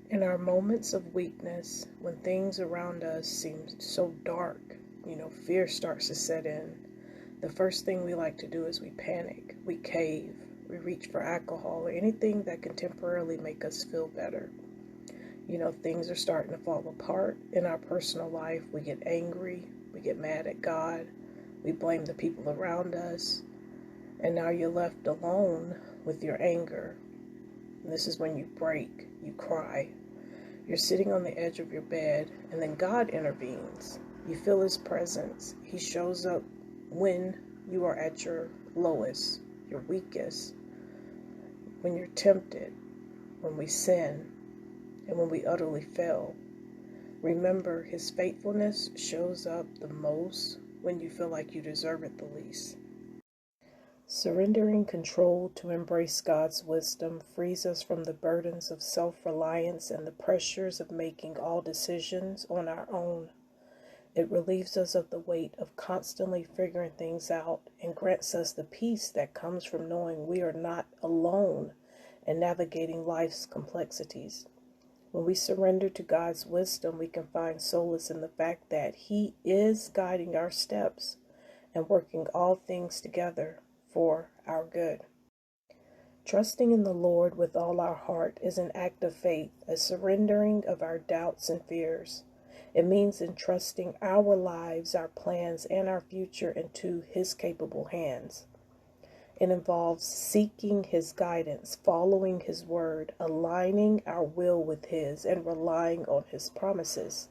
In our moments of weakness, when things around us seem so dark, fear starts to set in. The first thing we like to do is we panic, we cave, we reach for alcohol or anything that can temporarily make us feel better. Things are starting to fall apart in our personal life. We get angry, we get mad at God, we blame the people around us, and now you're left alone with your anger. And this is when you break, you cry. You're sitting on the edge of your bed, and then God intervenes. You feel His presence. He shows up when you are at your lowest, your weakest, when you're tempted, when we sin, and when we utterly fail. Remember, His faithfulness shows up the most when you feel like you deserve it the least. Surrendering control to embrace God's wisdom frees us from the burdens of self-reliance and the pressures of making all decisions on our own. It relieves us of the weight of constantly figuring things out and grants us the peace that comes from knowing we are not alone in navigating life's complexities. When we surrender to God's wisdom, we can find solace in the fact that He is guiding our steps and working all things together for our good. Trusting in the Lord with all our heart is an act of faith, a surrendering of our doubts and fears. It means entrusting our lives, our plans, and our future into His capable hands. It involves seeking His guidance, following His word, aligning our will with His, and relying on His promises.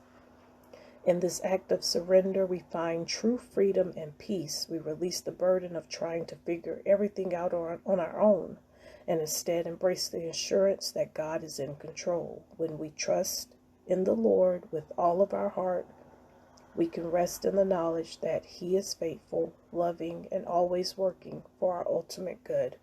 In this act of surrender, we find true freedom and peace. We release the burden of trying to figure everything out on our own, and instead embrace the assurance that God is in control. When we trust in the Lord with all of our heart, we can rest in the knowledge that He is faithful, loving, and always working for our ultimate good.